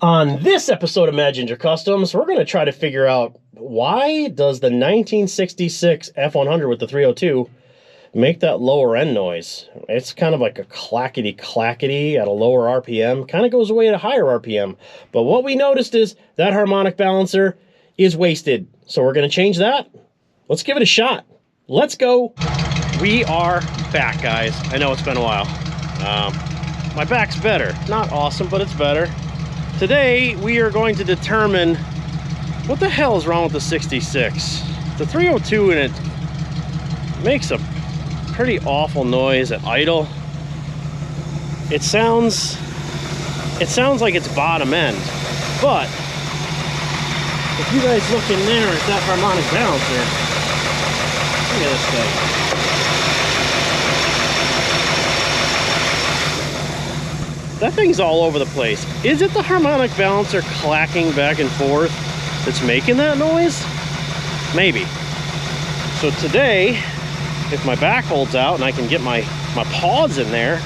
On this episode of Mad Ginger Customs, we're going to try to figure out why does the 1966 F100 with the 302 make that lower end noise. It's kind of like a clackety-clackety at a lower RPM, kind of goes away at a higher RPM. But what we noticed is that harmonic balancer is wasted. So we're going to change that. Let's give it a shot. Let's go. We are back, guys. I know it's been a while. My back's better. Not awesome, but it's better. Today, we are going to determine what the hell is wrong with the 66. The 302 in it makes a pretty awful noise at idle. It sounds like it's bottom end, but if you guys look in there at that harmonic balancer, look at this thing. That thing's all over the place. Is it the harmonic balancer clacking back and forth that's making that noise? Maybe. So today, if my back holds out and I can get my paws in there,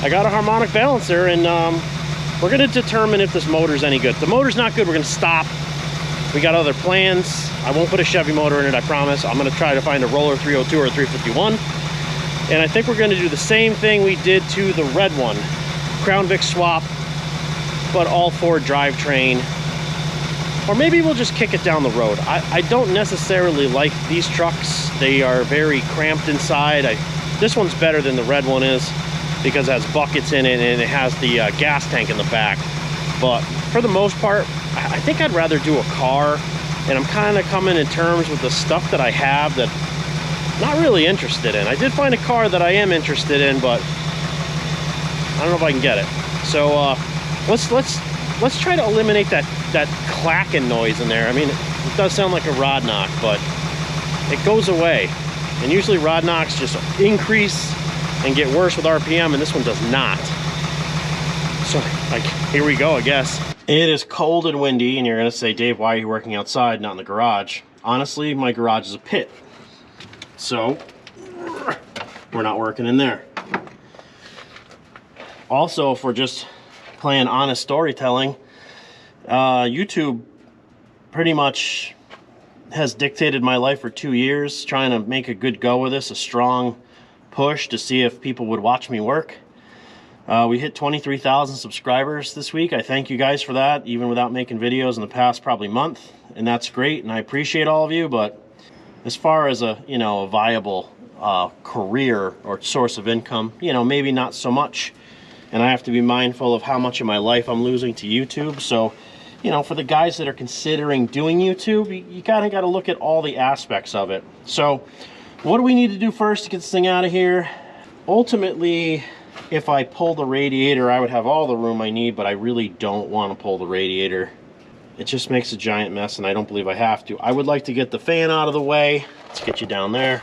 I got a harmonic balancer, and we're gonna determine if this motor's any good. If the motor's not good, we're gonna stop. We got other plans. I won't put a Chevy motor in it, I promise. I'm gonna try to find a Roller 302 or a 351. And I think we're gonna do the same thing we did to the red one. Crown Vic swap, but all Ford drivetrain. Or maybe we'll just kick it down the road. I don't necessarily like these trucks. They are very cramped inside. This one's better than the red one is because it has buckets in it and it has the gas tank in the back. But for the most part, I think I'd rather do a car, and I'm kind of coming to terms with the stuff that I have that I'm not really interested in. I did find a car that I am interested in, but I don't know if I can get it. So let's try to eliminate that clacking noise in there. I mean, it does sound like a rod knock, but it goes away. And usually rod knocks just increase and get worse with RPM, and this one does not. So, like, here we go, I guess. It is cold and windy, and you're gonna say, Dave, why are you working outside, not in the garage? Honestly, my garage is a pit. So, we're not working in there. Also, if we're just playing honest storytelling, YouTube pretty much has dictated my life for 2 years, trying to make a good go with this, a strong push to see if people would watch me work. We hit 23,000 subscribers this week. I thank you guys for that, even without making videos in the past probably month, and that's great, and I appreciate all of you. But as far as a viable career or source of income, maybe not so much. And I have to be mindful of how much of my life I'm losing to YouTube. So, for the guys that are considering doing YouTube, you kind of got to look at all the aspects of it. So, what do we need to do first to get this thing out of here? Ultimately, if I pull the radiator, I would have all the room I need, but I really don't want to pull the radiator. It just makes a giant mess, and I don't believe I have to. I would like to get the fan out of the way. Let's get you down there.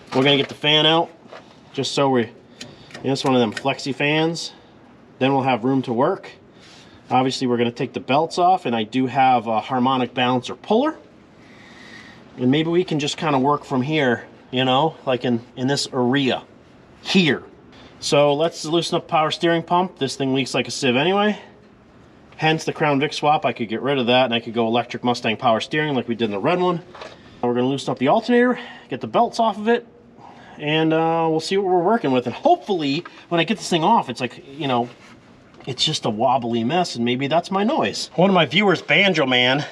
We're going to get the fan out, just so it's one of them flexi fans. Then we'll have room to work. Obviously, we're going to take the belts off, and I do have a harmonic balancer puller. And maybe we can just kind of work from here, like in this area here. So let's loosen up power steering pump. This thing leaks like a sieve anyway. Hence the Crown Vic swap. I could get rid of that, and I could go electric Mustang power steering like we did in the red one. We're going to loosen up the alternator, get the belts off of it, and we'll see what we're working with. And hopefully, when I get this thing off, it's like, it's just a wobbly mess, and maybe that's my noise. One of my viewers, Banjo Man,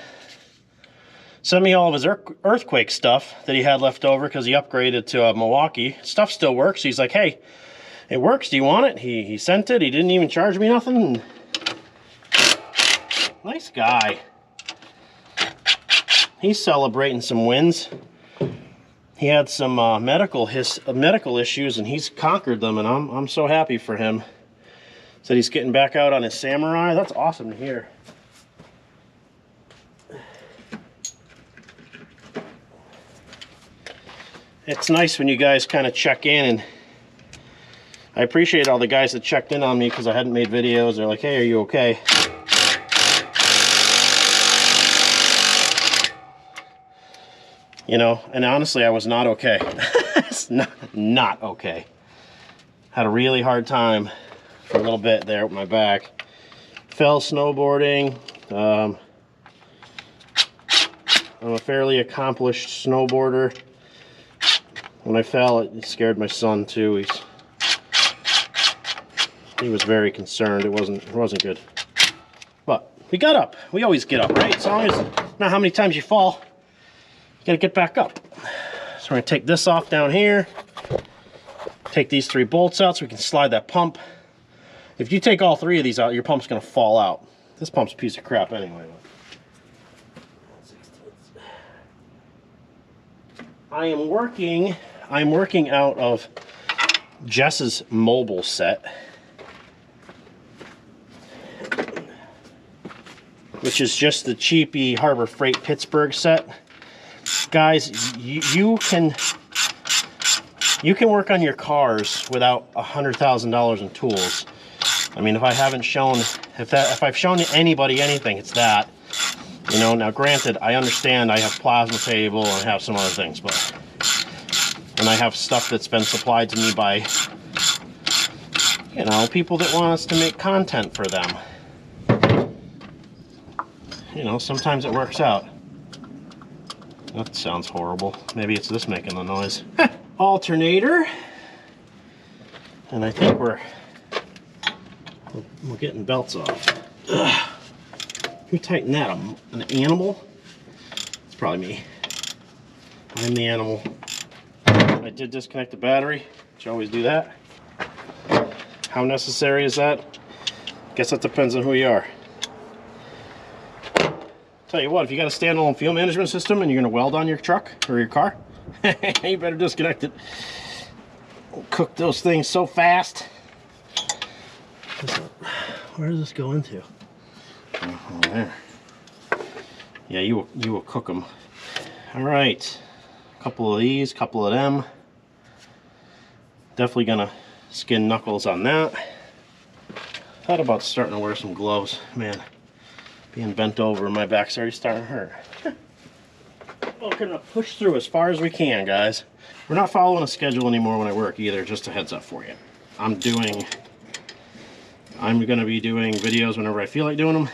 sent me all of his earthquake stuff that he had left over because he upgraded to Milwaukee. Stuff still works. He's like, hey, it works. Do you want it? He sent it. He didn't even charge me nothing. Nice guy. He's celebrating some wins. He had some medical issues, and he's conquered them, and I'm so happy for him. Said he's getting back out on his Samurai. That's awesome to hear. It's nice when you guys kind of check in, and I appreciate all the guys that checked in on me because I hadn't made videos. They're like, hey, are you okay? And honestly, I was not okay. It's not okay. Had a really hard time for a little bit there with my back. fell snowboarding. I'm a fairly accomplished snowboarder. When I fell, it scared my son too. He was very concerned. It wasn't good. But we got up. We always get up, right? As long as not how many times you fall, you gotta get back up. So we're gonna take this off down here. Take these 3 bolts out so we can slide that pump. If you take all 3 of these out, your pump's gonna fall out. This pump's a piece of crap anyway. I'm working out of Jess's mobile set, which is just the cheapy Harbor Freight Pittsburgh set. Guys, you can work on your cars without $100,000 in tools. I mean, if I've shown anybody anything, it's that. You know, now granted, I understand I have plasma table and I have some other things, and I have stuff that's been supplied to me by, you know, people that want us to make content for them. You know, sometimes it works out. That sounds horrible. Maybe it's this making the noise. Alternator. And I think we're getting belts off. Ugh. Who tightened that? An animal? It's probably me. I'm the animal. I did disconnect the battery. You always do that. How necessary is that? Guess that depends on who you are. Tell you what, if you got a standalone fuel management system and you're going to weld on your truck or your car, you better disconnect it. Cook those things so fast. Where does this go into? Oh, there. Yeah, you will cook them. All right, a couple of these, couple of them. Definitely gonna skin knuckles on that. Thought about starting to wear some gloves. Man, being bent over, my back's already starting to hurt. We're gonna push through as far as we can, guys. We're not following a schedule anymore when I work either. Just a heads up for you. I'm gonna be doing videos whenever I feel like doing them.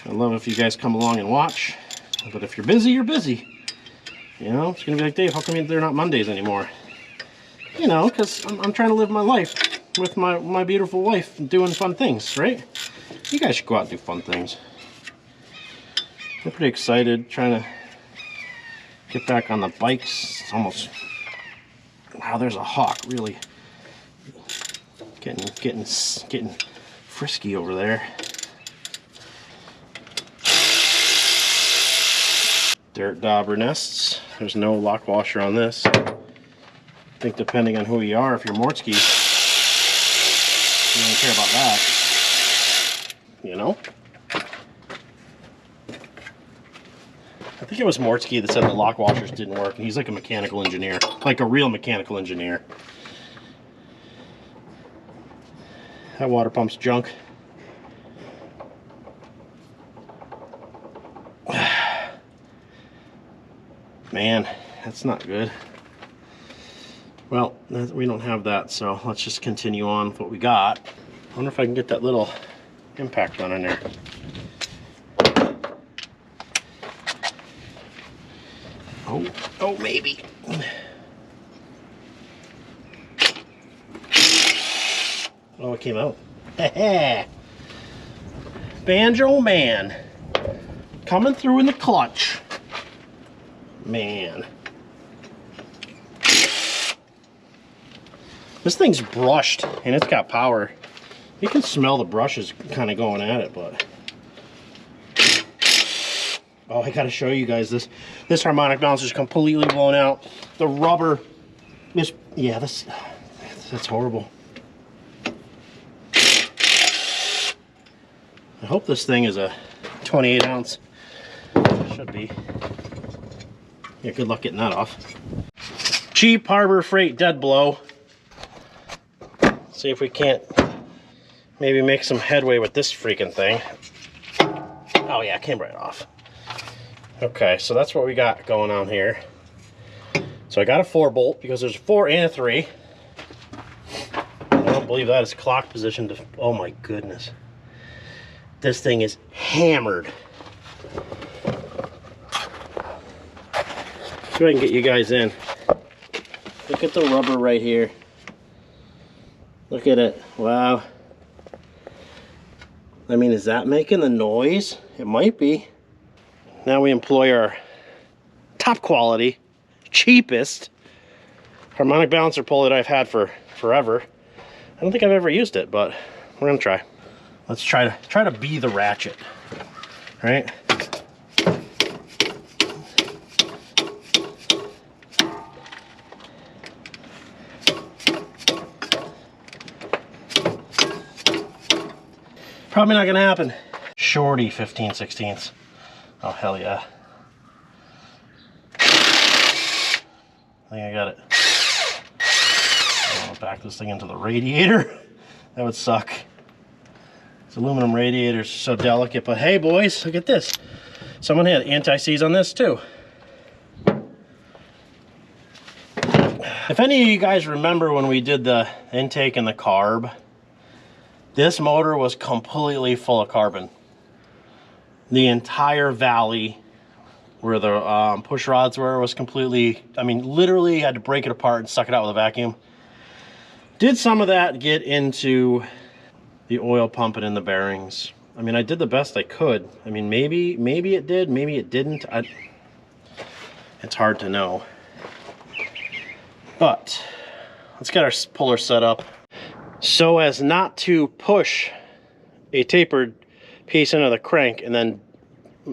I love if you guys come along and watch, but if you're busy, you're busy. You know, it's gonna be like, Dave, how come they're not Mondays anymore? You know, because I'm trying to live my life with my beautiful wife and doing fun things, right? You guys should go out and do fun things. I'm pretty excited, trying to get back on the bikes. It's almost, wow, there's a hawk really getting frisky over there. Dirt dauber nests. There's no lock washer on this. I think depending on who you are, if you're Mortsky, you don't care about that. You know? I think it was Mortsky that said the lock washers didn't work, and he's like a mechanical engineer. Like a real mechanical engineer. That water pump's junk. Man, that's not good. Well, we don't have that, so let's just continue on with what we got. I wonder if I can get that little impact on in there. Oh, maybe. Oh, it came out. Banjo Man. Coming through in the clutch. Man. This thing's brushed and it's got power. You can smell the brushes kind of going at it, but oh, I gotta show you guys this. This harmonic balance is completely blown out. The rubber is, yeah, that's horrible. I hope this thing is a 28 ounce. Should be. Yeah, good luck getting that off. Cheap Harbor Freight dead blow. See if we can't maybe make some headway with this freaking thing. Oh yeah, it came right off. Okay, so that's what we got going on here. So I got a 4-bolt because there's a 4 and a 3. I don't believe that is clock position to, oh my goodness. This thing is hammered. See if I can get you guys in. Look at the rubber right here. Look at it. Wow. I mean, is that making the noise? It might be. Now we employ our top quality, cheapest harmonic balancer pulley that I've had for forever. I don't think I've ever used it, but we're gonna try. Let's try to be the ratchet, right? Probably not gonna happen. Shorty 15/16. Oh, hell yeah. I think I got it. I'll back this thing into the radiator. That would suck. These aluminum radiators are so delicate, but hey boys, look at this. Someone had anti-seize on this too. If any of you guys remember when we did the intake and the carb, this motor was completely full of carbon. The entire valley where the push rods were was completely, I mean, literally had to break it apart and suck it out with a vacuum. Did some of that get into the oil pump and in the bearings? I mean, I did the best I could. I mean, maybe it did, maybe it didn't. It's hard to know. But let's get our puller set up so as not to push a tapered piece into the crank and then,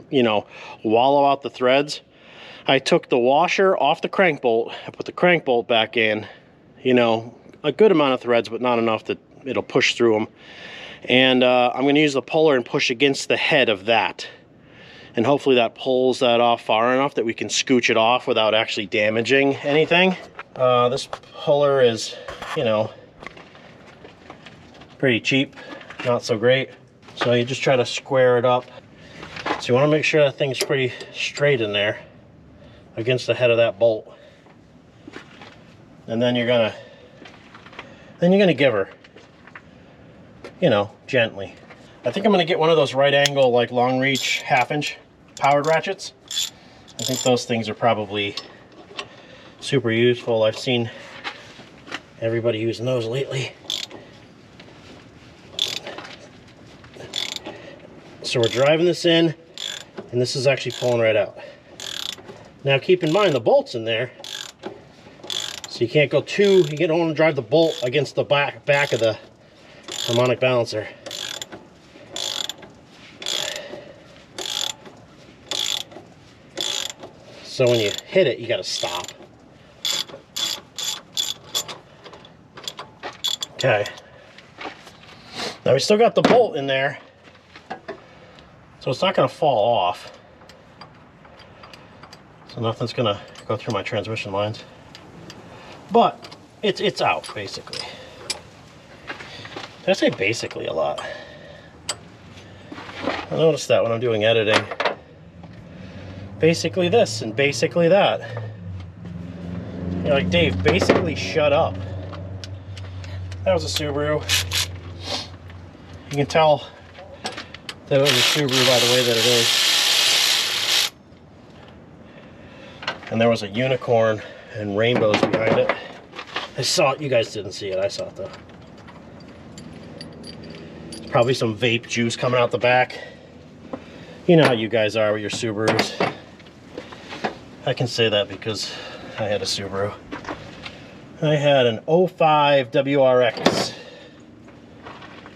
you know, wallow out the threads. I took the washer off the crank bolt, I put the crank bolt back in, you know, a good amount of threads, but not enough that it'll push through them. And I'm going to use the puller and push against the head of that. And hopefully that pulls that off far enough that we can scooch it off without actually damaging anything. This puller is, you know, pretty cheap, not so great. So you just try to square it up. So you want to make sure that thing's pretty straight in there against the head of that bolt. And then you're gonna give her, you know, gently. I think I'm gonna get one of those right angle, like long reach 1/2 inch powered ratchets. I think those things are probably super useful. I've seen everybody using those lately. So we're driving this in, and this is actually pulling right out. Now keep in mind the bolt's in there, so you can't go you don't want to drive the bolt against the back of the harmonic balancer. So when you hit it, you got to stop. Okay. Now we still got the bolt in there, so it's not going to fall off. So nothing's going to go through my transmission lines. But it's out, basically. Did I say basically a lot? I noticed that when I'm doing editing. Basically this and basically that. You're like, Dave, basically shut up. That was a Subaru. You can tell that it was a Subaru by the way that it is. And there was a unicorn and rainbows behind it. I saw it. You guys didn't see it. I saw it though. There's probably some vape juice coming out the back. You know how you guys are with your Subarus. I can say that because I had a Subaru. I had an 05 WRX.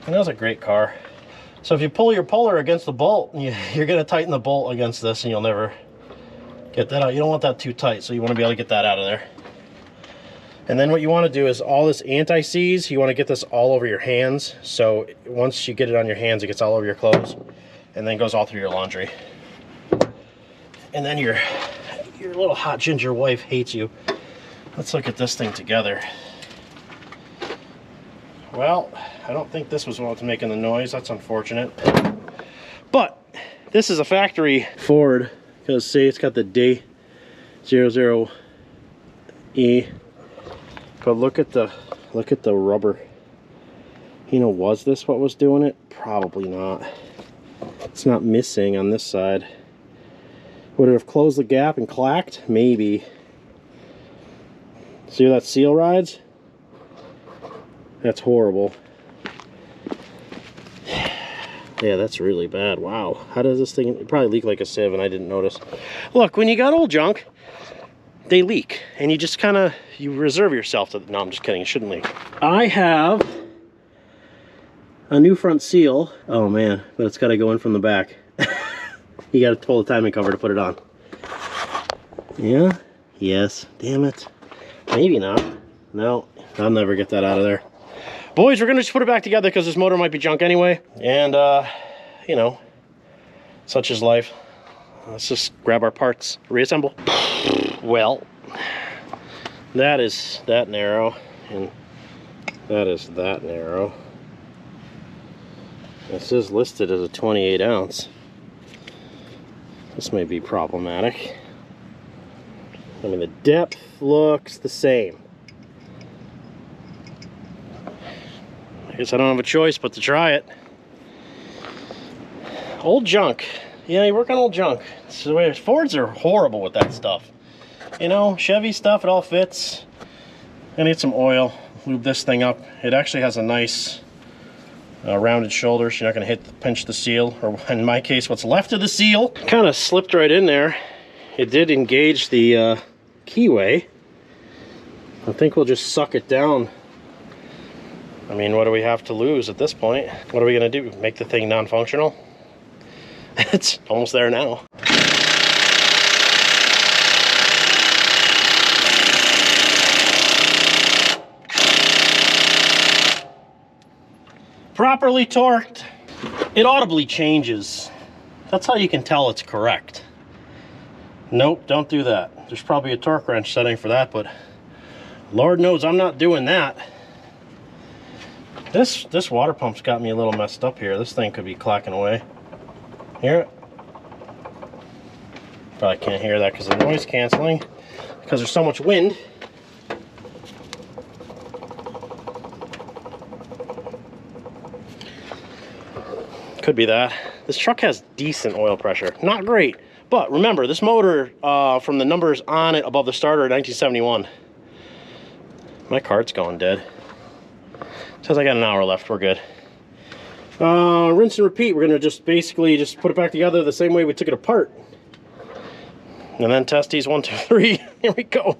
And that was a great car. So if you pull your puller against the bolt, you're going to tighten the bolt against this and you'll never get that out. You don't want that too tight, so you want to be able to get that out of there. And then what you want to do is all this anti-seize, you want to get this all over your hands. So once you get it on your hands, it gets all over your clothes and then goes all through your laundry. And then your little hot ginger wife hates you. Let's look at this thing together. Well, I don't think this was what's making the noise. That's unfortunate. But this is a factory Ford, because see, it's got the D00E. But look at the rubber. You know, was this what was doing it? Probably not. It's not missing on this side. Would it have closed the gap and clacked? Maybe. See where that seal rides? That's horrible. Yeah, that's really bad. Wow. How does this thing... It probably leak like a sieve and I didn't notice. Look, when you got old junk, they leak. And you just kind of... You reserve yourself to... No, I'm just kidding. It shouldn't leak. I have a new front seal. Oh, man. But it's got to go in from the back. You got to pull the timing cover to put it on. Yeah? Yes. Damn it. Maybe not. No. I'll never get that out of there. Boys, we're going to just put it back together because this motor might be junk anyway. And, you know, such is life. Let's just grab our parts, reassemble. Well, that is that narrow, and that is that narrow. This is listed as a 28 ounce. This may be problematic. I mean, the depth looks the same. I guess I don't have a choice but to try it. Old junk. Yeah, you work on old junk. It's the way Fords are horrible with that stuff. You know, Chevy stuff, it all fits. I need some oil. Lube this thing up. It actually has a nice rounded shoulder, so you're not going to pinch the seal, or in my case, what's left of the seal. Kind of slipped right in there. It did engage the keyway. I think we'll just suck it down. I mean, what do we have to lose at this point? What are we going to do? Make the thing non-functional? It's almost there now. Properly torqued, it audibly changes. That's how you can tell it's correct. Nope, don't do that. There's probably a torque wrench setting for that, but Lord knows I'm not doing that. This water pump's got me a little messed up here. This thing could be clacking away. Hear it? Probably can't hear that because of the noise canceling, because there's so much wind. Could be that. This truck has decent oil pressure. Not great, but remember, this motor, from the numbers on it above the starter, 1971. My card's going dead. Says I got an hour left, we're good. Rinse and repeat. We're gonna just basically just put it back together the same way we took it apart. And then test these 1, 2, 3. Here we go.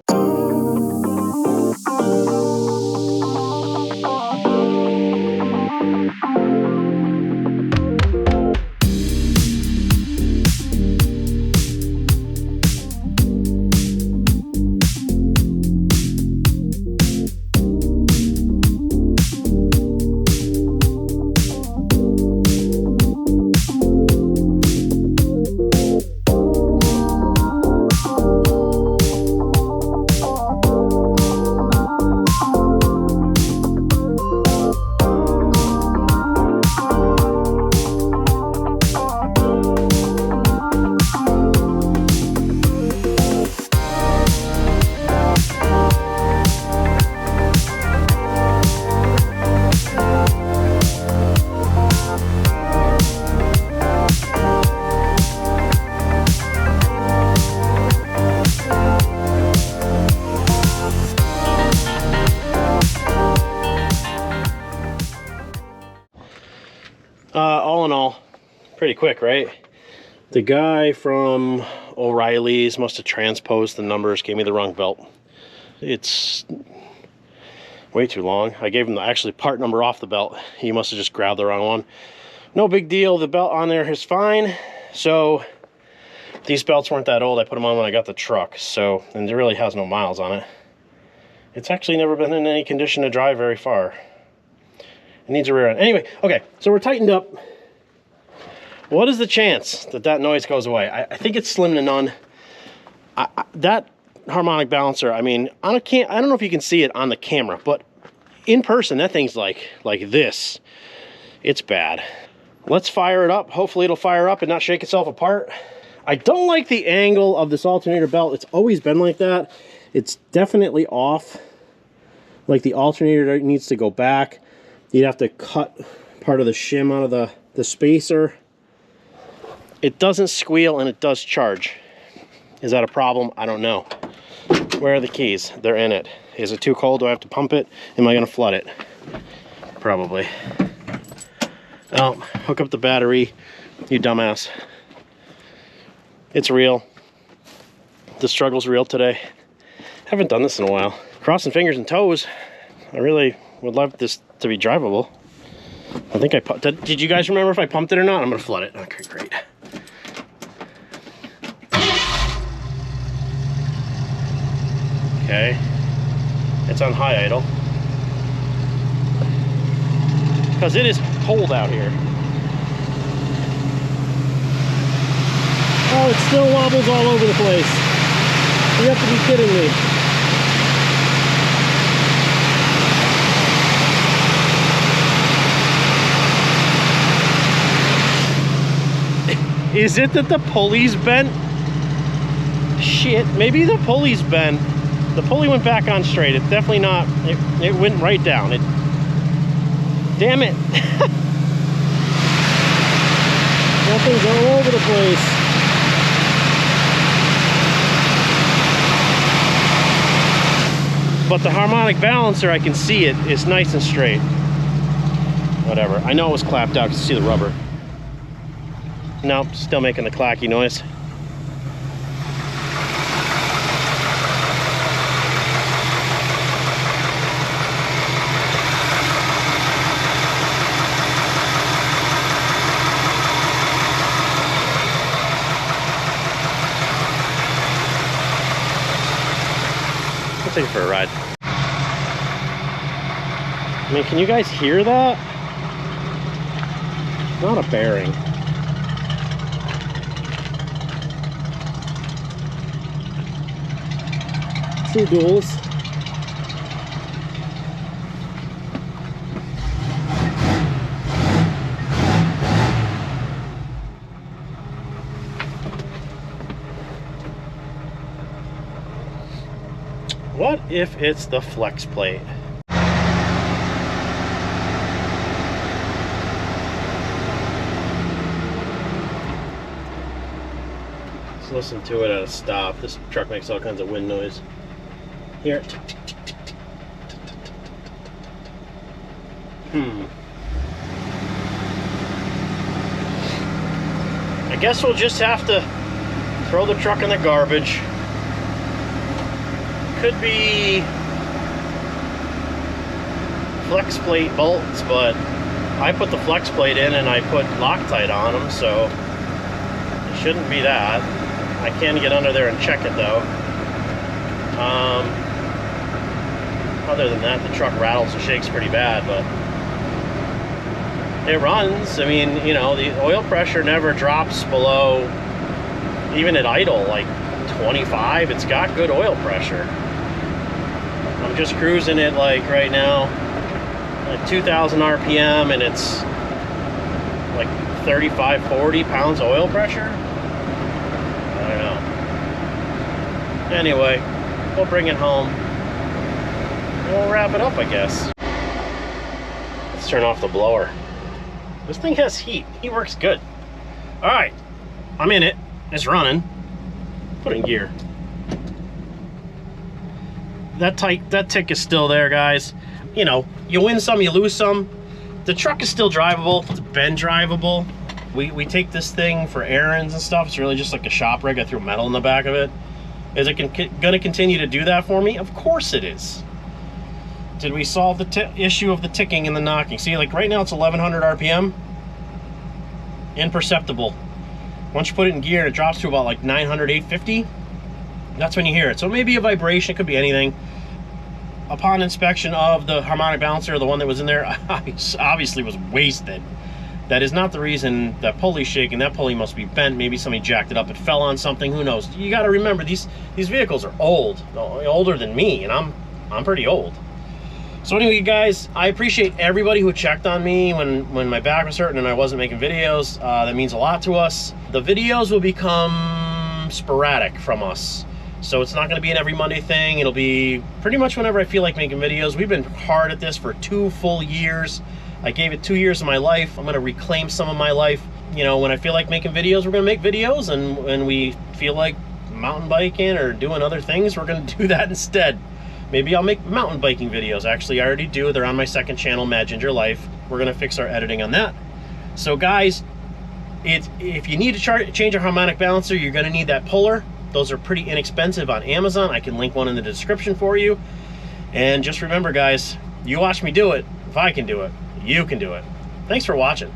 All in all, pretty quick, right? The guy from O'Reilly's must have transposed the numbers, gave me the wrong belt. It's way too long. I gave him the actually part number off the belt. He must have just grabbed the wrong one. No big deal. The belt on there is fine. So these belts weren't that old. I put them on when I got the truck. So, and it really has no miles on it. It's actually never been in any condition to drive very far. It needs a rear end. Anyway, okay, so we're tightened up. What is the chance that that noise goes away? I think it's slim to none. That harmonic balancer, I mean, I don't know if you can see it on the camera, but in person, that thing's like this. It's bad. Let's fire it up. Hopefully it'll fire up and not shake itself apart. I don't like the angle of this alternator belt. It's always been like that. It's definitely off. Like the alternator needs to go back. You'd have to cut part of the shim out of the spacer. It doesn't squeal and it does charge. Is that a problem? I don't know. Where are the keys? They're in it. Is it too cold? Do I have to pump it? Am I gonna flood it? Probably. Oh, hook up the battery, you dumbass. It's real. The struggle's real today. Haven't done this in a while. Crossing fingers and toes. I really would love this to be drivable. I think I pumped. Did you guys remember if I pumped it or not? I'm gonna flood it. Okay, great. Okay. It's on high idle. Because it is cold out here. Oh, it still wobbles all over the place. You have to be kidding me. Is it that the pulley's bent? Shit, maybe the pulley's bent. The pulley went back on straight. It's definitely not. It went right down. Damn it. That thing's all over the place. But the harmonic balancer, I can see it, is nice and straight. Whatever. I know it was clapped out because you see the rubber. Nope, still making the clacky noise. I'll take it for a ride. I mean, can you guys hear that? Not a bearing. Two duals. What if it's the flex plate? Let's listen to it at a stop. This truck makes all kinds of wind noise. Here. I guess we'll just have to throw the truck in the garbage. Could be flex plate bolts, but I put the flex plate in and I put Loctite on them, so it shouldn't be that. I can get under there and check it though. Other than that, the truck rattles and shakes pretty bad, but it runs. I mean, you know, the oil pressure never drops below, even at idle, like 25. It's got good oil pressure. I'm just cruising it like right now at 2,000 RPM, and it's like 35, 40 pounds of oil pressure. I don't know. Anyway, we'll bring it home. We'll wrap it up, I guess. Let's turn off the blower. This thing has heat. He works good. All right, I'm in it. It's running. Put it in gear. That tick is still there, guys. You know, you win some, you lose some. The truck is still drivable. It's been drivable. We take this thing for errands and stuff. It's really just like a shop rig. I threw metal in the back of it. Is it gonna continue to do that for me? Of course it is. Did we solve the issue of the ticking and the knocking? See, like right now it's 1100 RPM. Imperceptible. Once you put it in gear, it drops to about like 900, 850. That's when you hear it. So it may be a vibration, it could be anything. Upon inspection of the harmonic balancer, the one that was in there, obviously was wasted. That is not the reason that pulley's shaking. That pulley must be bent. Maybe somebody jacked it up. It fell on something. Who knows? You got to remember, these vehicles are old, older than me, and I'm pretty old. So anyway, guys, I appreciate everybody who checked on me when my back was hurting and I wasn't making videos. That means a lot to us. The videos will become sporadic from us. So it's not going to be an every Monday thing. It'll be pretty much whenever I feel like making videos. We've been hard at this for 2 full years. I gave it 2 years of my life. I'm going to reclaim some of my life. you know, when I feel like making videos, we're gonna make videos, and when we feel like mountain biking or doing other things, we're gonna do that instead. Maybe I'll make mountain biking videos. Actually, I already do. They're on my second channel, Mad Ginger Life. We're gonna fix our editing on that. So guys, if you need to change a harmonic balancer, you're gonna need that puller. Those are pretty inexpensive on Amazon. I can link one in the description for you. And just remember guys, you watch me do it. If I can do it, you can do it. Thanks for watching.